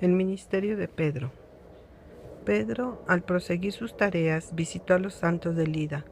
El ministerio de Pedro. Pedro, al proseguir sus tareas, visitó a los santos de Lida,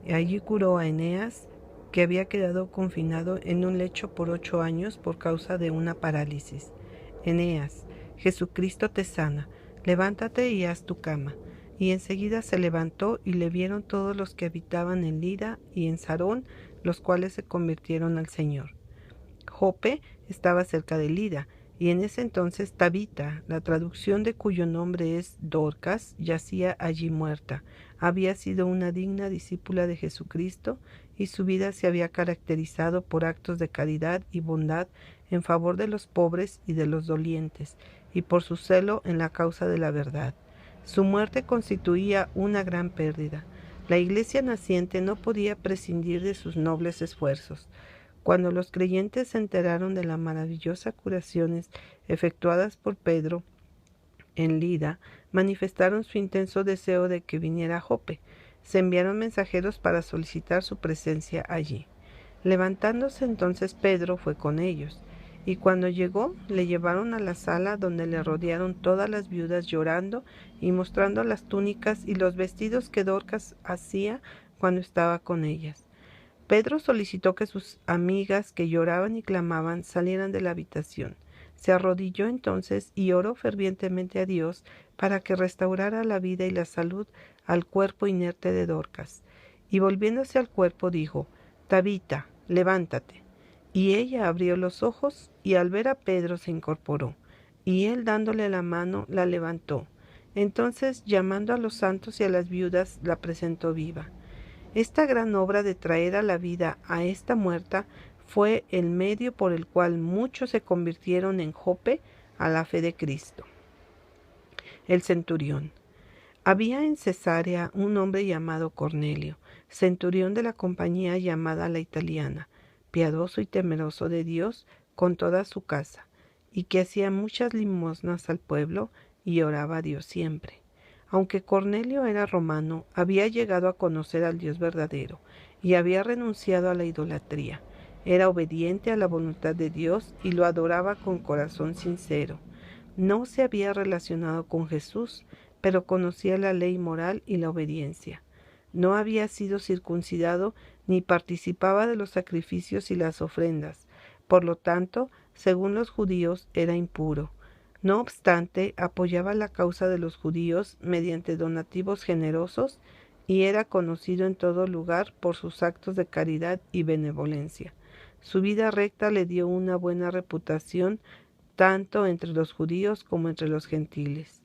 y allí curó a Eneas, que había quedado confinado en un lecho por 8 años por causa de una parálisis. Eneas, Jesucristo te sana, levántate y haz tu cama. Y enseguida se levantó y le vieron todos los que habitaban en Lida y en Sarón, los cuales se convirtieron al Señor. Jope estaba cerca de Lida, y en ese entonces Tabita, la traducción de cuyo nombre es Dorcas, yacía allí muerta. Había sido una digna discípula de Jesucristo, y su vida se había caracterizado por actos de caridad y bondad en favor de los pobres y de los dolientes, y por su celo en la causa de la verdad. Su muerte constituía una gran pérdida. La iglesia naciente no podía prescindir de sus nobles esfuerzos. Cuando los creyentes se enteraron de las maravillosas curaciones efectuadas por Pedro en Lida, manifestaron su intenso deseo de que viniera a Jope. Se enviaron mensajeros para solicitar su presencia allí. Levantándose entonces Pedro fue con ellos, y cuando llegó le llevaron a la sala donde le rodearon todas las viudas llorando y mostrando las túnicas y los vestidos que Dorcas hacía cuando estaba con ellas. Pedro solicitó que sus amigas, que lloraban y clamaban, salieran de la habitación. Se arrodilló entonces y oró fervientemente a Dios para que restaurara la vida y la salud al cuerpo inerte de Dorcas. Y volviéndose al cuerpo dijo: Tabita, levántate. Y ella abrió los ojos y al ver a Pedro se incorporó, y él dándole la mano la levantó. Entonces, llamando a los santos y a las viudas, la presentó viva. Esta gran obra de traer a la vida a esta muerta fue el medio por el cual muchos se convirtieron en Jope a la fe de Cristo. El centurión. Había en Cesarea un hombre llamado Cornelio, centurión de la compañía llamada la Italiana, piadoso y temeroso de Dios con toda su casa, y que hacía muchas limosnas al pueblo y oraba a Dios siempre. Aunque Cornelio era romano, había llegado a conocer al Dios verdadero y había renunciado a la idolatría. Era obediente a la voluntad de Dios y lo adoraba con corazón sincero. No se había relacionado con Jesús, pero conocía la ley moral y la obediencia. No había sido circuncidado ni participaba de los sacrificios y las ofrendas. Por lo tanto, según los judíos, era impuro. No obstante, apoyaba la causa de los judíos mediante donativos generosos y era conocido en todo lugar por sus actos de caridad y benevolencia. Su vida recta le dio una buena reputación tanto entre los judíos como entre los gentiles.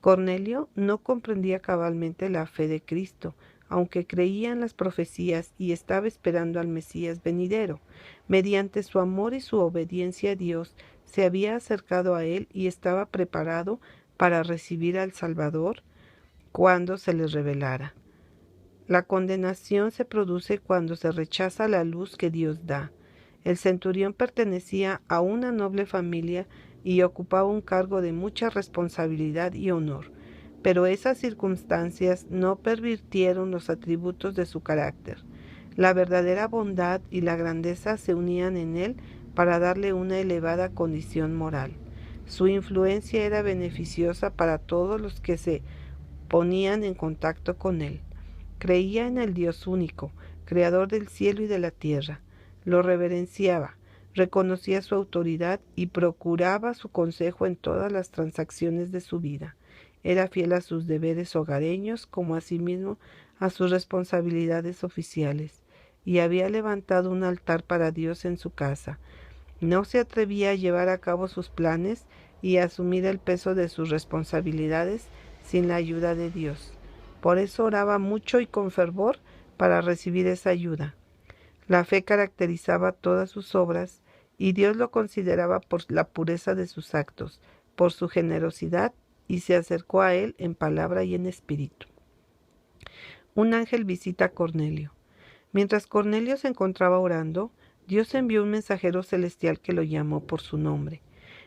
Cornelio no comprendía cabalmente la fe de Cristo, aunque creía en las profecías y estaba esperando al Mesías venidero. Mediante su amor y su obediencia a Dios, se había acercado a él y estaba preparado para recibir al Salvador cuando se les revelara. La condenación se produce cuando se rechaza la luz que Dios da. El centurión pertenecía a una noble familia y ocupaba un cargo de mucha responsabilidad y honor, pero esas circunstancias no pervirtieron los atributos de su carácter. La verdadera bondad y la grandeza se unían en él para darle una elevada condición moral. Su influencia era beneficiosa para todos los que se ponían en contacto con él. Creía en el Dios único, creador del cielo y de la tierra. Lo reverenciaba, reconocía su autoridad y procuraba su consejo en todas las transacciones de su vida. Era fiel a sus deberes hogareños como asimismo a sus responsabilidades oficiales, y había levantado un altar para Dios en su casa. No se atrevía a llevar a cabo sus planes y a asumir el peso de sus responsabilidades sin la ayuda de Dios. Por eso oraba mucho y con fervor para recibir esa ayuda. La fe caracterizaba todas sus obras y Dios lo consideraba por la pureza de sus actos, por su generosidad, y se acercó a él en palabra y en espíritu. Un ángel visita a Cornelio. Mientras Cornelio se encontraba orando, Dios envió un mensajero celestial que lo llamó por su nombre.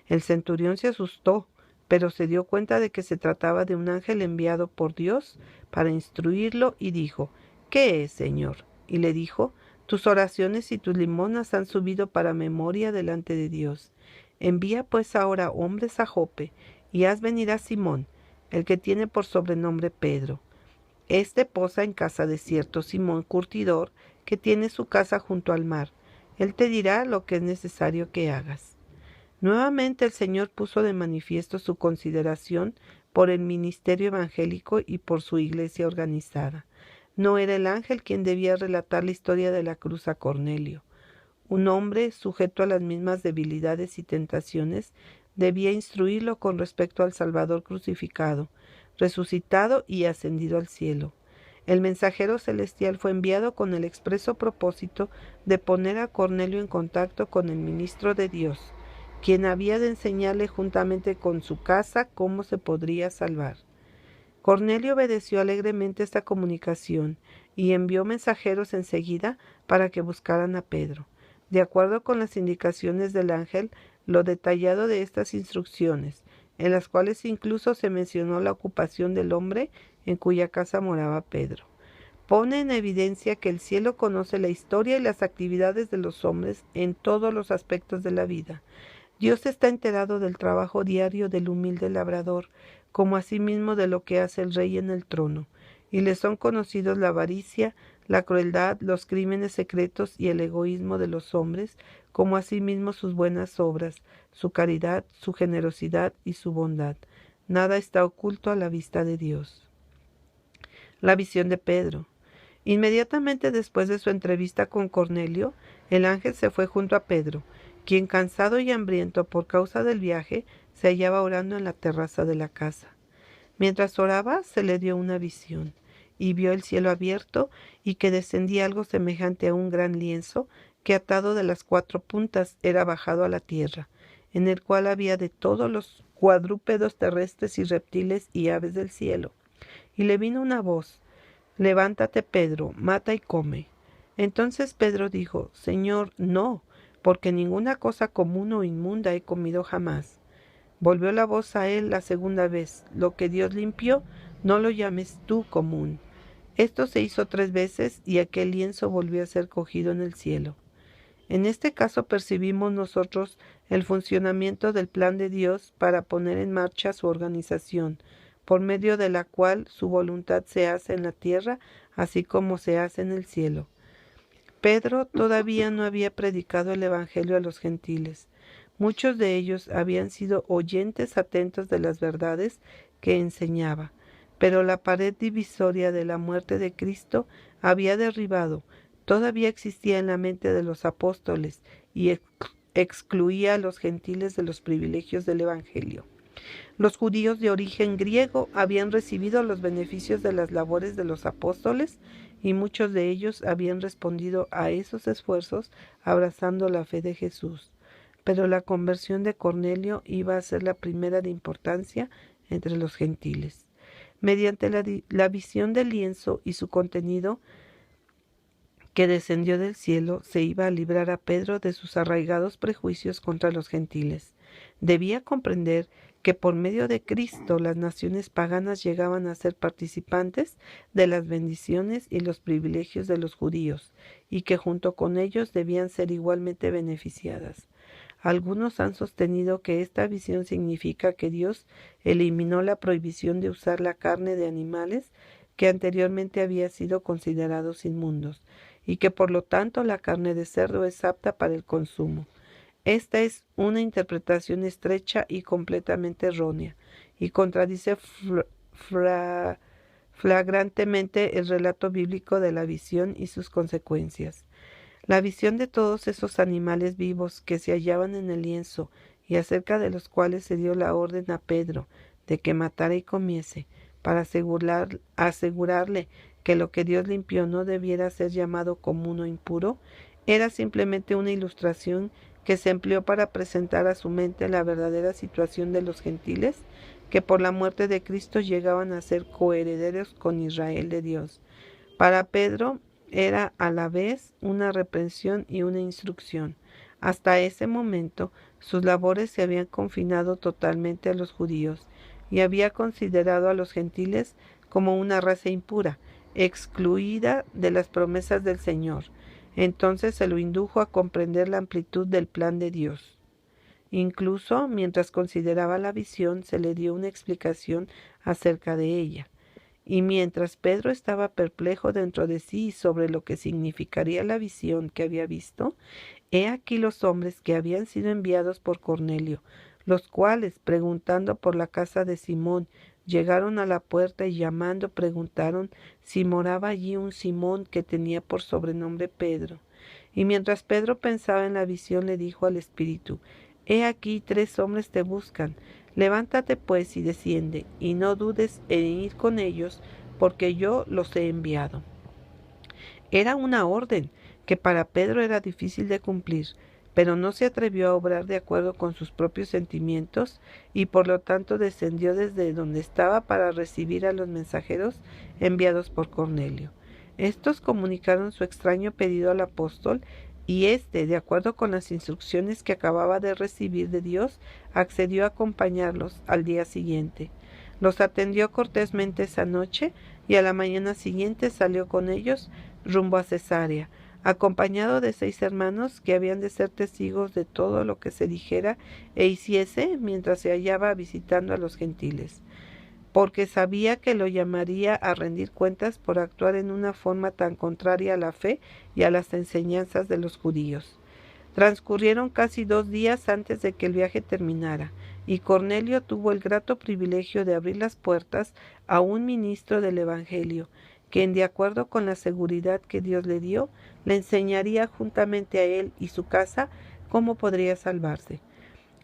El centurión se asustó, pero se dio cuenta de que se trataba de un ángel enviado por Dios para instruirlo y dijo: ¿Qué es, Señor? Y le dijo: tus oraciones y tus limonas han subido para memoria delante de Dios. Envía pues ahora hombres a Jope y haz venir a Simón, el que tiene por sobrenombre Pedro. Este posa en casa de cierto Simón curtidor, que tiene su casa junto al mar. Él te dirá lo que es necesario que hagas. Nuevamente el Señor puso de manifiesto su consideración por el ministerio evangélico y por su iglesia organizada. No era el ángel quien debía relatar la historia de la cruz a Cornelio. Un hombre sujeto a las mismas debilidades y tentaciones debía instruirlo con respecto al Salvador crucificado, resucitado y ascendido al cielo. El mensajero celestial fue enviado con el expreso propósito de poner a Cornelio en contacto con el ministro de Dios, quien había de enseñarle juntamente con su casa cómo se podría salvar. Cornelio obedeció alegremente esta comunicación y envió mensajeros enseguida para que buscaran a Pedro. De acuerdo con las indicaciones del ángel, lo detallado de estas instrucciones, en las cuales incluso se mencionó la ocupación del hombre en cuya casa moraba Pedro, pone en evidencia que el cielo conoce la historia y las actividades de los hombres en todos los aspectos de la vida. Dios está enterado del trabajo diario del humilde labrador, como asimismo de lo que hace el rey en el trono, y le son conocidos la avaricia, la crueldad, los crímenes secretos y el egoísmo de los hombres, como asimismo sus buenas obras, su caridad, su generosidad y su bondad. Nada está oculto a la vista de Dios. La visión de Pedro. Inmediatamente después de su entrevista con Cornelio, el ángel se fue junto a Pedro, quien, cansado y hambriento por causa del viaje, se hallaba orando en la terraza de la casa. Mientras oraba, se le dio una visión, y vio el cielo abierto y que descendía algo semejante a un gran lienzo que, atado de las 4 puntas, era bajado a la tierra, en el cual había de todos los cuadrúpedos terrestres y reptiles y aves del cielo. Y le vino una voz: «Levántate, Pedro, mata y come». Entonces Pedro dijo: «Señor, no, porque ninguna cosa común o inmunda he comido jamás». Volvió la voz a él la segunda vez: «Lo que Dios limpió, no lo llames tú común». Esto se hizo 3 veces y aquel lienzo volvió a ser cogido en el cielo. En este caso percibimos nosotros el funcionamiento del plan de Dios para poner en marcha su organización, por medio de la cual su voluntad se hace en la tierra, así como se hace en el cielo. Pedro todavía no había predicado el Evangelio a los gentiles. Muchos de ellos habían sido oyentes atentos de las verdades que enseñaba, pero la pared divisoria de la muerte de Cristo había derribado, todavía existía en la mente de los apóstoles y excluía a los gentiles de los privilegios del Evangelio. Los judíos de origen griego habían recibido los beneficios de las labores de los apóstoles y muchos de ellos habían respondido a esos esfuerzos abrazando la fe de Jesús. Pero la conversión de Cornelio iba a ser la primera de importancia entre los gentiles. Mediante la visión del lienzo y su contenido que descendió del cielo, se iba a librar a Pedro de sus arraigados prejuicios contra los gentiles. Debía comprender que por medio de Cristo las naciones paganas llegaban a ser participantes de las bendiciones y los privilegios de los judíos, y que junto con ellos debían ser igualmente beneficiadas. Algunos han sostenido que esta visión significa que Dios eliminó la prohibición de usar la carne de animales que anteriormente había sido considerados inmundos, y que por lo tanto la carne de cerdo es apta para el consumo. Esta es una interpretación estrecha y completamente errónea, y contradice flagrantemente el relato bíblico de la visión y sus consecuencias. La visión de todos esos animales vivos que se hallaban en el lienzo y acerca de los cuales se dio la orden a Pedro de que matara y comiese, para asegurarle que lo que Dios limpió no debiera ser llamado común o impuro, era simplemente una ilustración que se empleó para presentar a su mente la verdadera situación de los gentiles, que por la muerte de Cristo llegaban a ser coherederos con Israel de Dios. Para Pedro era a la vez una reprensión y una instrucción. Hasta ese momento sus labores se habían confinado totalmente a los judíos, y había considerado a los gentiles como una raza impura, excluida de las promesas del Señor. Entonces se lo indujo a comprender la amplitud del plan de Dios. Incluso mientras consideraba la visión, se le dio una explicación acerca de ella. Y mientras Pedro estaba perplejo dentro de sí sobre lo que significaría la visión que había visto, he aquí los hombres que habían sido enviados por Cornelio, los cuales, preguntando por la casa de Simón, llegaron a la puerta y llamando preguntaron si moraba allí un Simón que tenía por sobrenombre Pedro. Y mientras Pedro pensaba en la visión, le dijo al Espíritu: He aquí 3 hombres te buscan. Levántate pues y desciende, y no dudes en ir con ellos, porque yo los he enviado. Era una orden que para Pedro era difícil de cumplir, pero no se atrevió a obrar de acuerdo con sus propios sentimientos y por lo tanto descendió desde donde estaba para recibir a los mensajeros enviados por Cornelio. Estos comunicaron su extraño pedido al apóstol y éste, de acuerdo con las instrucciones que acababa de recibir de Dios, accedió a acompañarlos al día siguiente. Los atendió cortésmente esa noche y a la mañana siguiente salió con ellos rumbo a Cesarea, acompañado de 6 hermanos que habían de ser testigos de todo lo que se dijera e hiciese mientras se hallaba visitando a los gentiles, porque sabía que lo llamaría a rendir cuentas por actuar en una forma tan contraria a la fe y a las enseñanzas de los judíos. Transcurrieron casi 2 días antes de que el viaje terminara, y Cornelio tuvo el grato privilegio de abrir las puertas a un ministro del Evangelio, quien, de acuerdo con la seguridad que Dios le dio, le enseñaría juntamente a él y su casa cómo podría salvarse.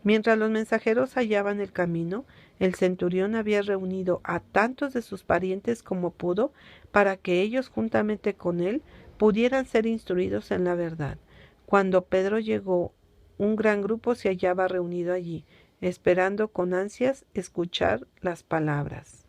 Mientras los mensajeros hallaban el camino, el centurión había reunido a tantos de sus parientes como pudo para que ellos, juntamente con él, pudieran ser instruidos en la verdad. Cuando Pedro llegó, un gran grupo se hallaba reunido allí, esperando con ansias escuchar las palabras.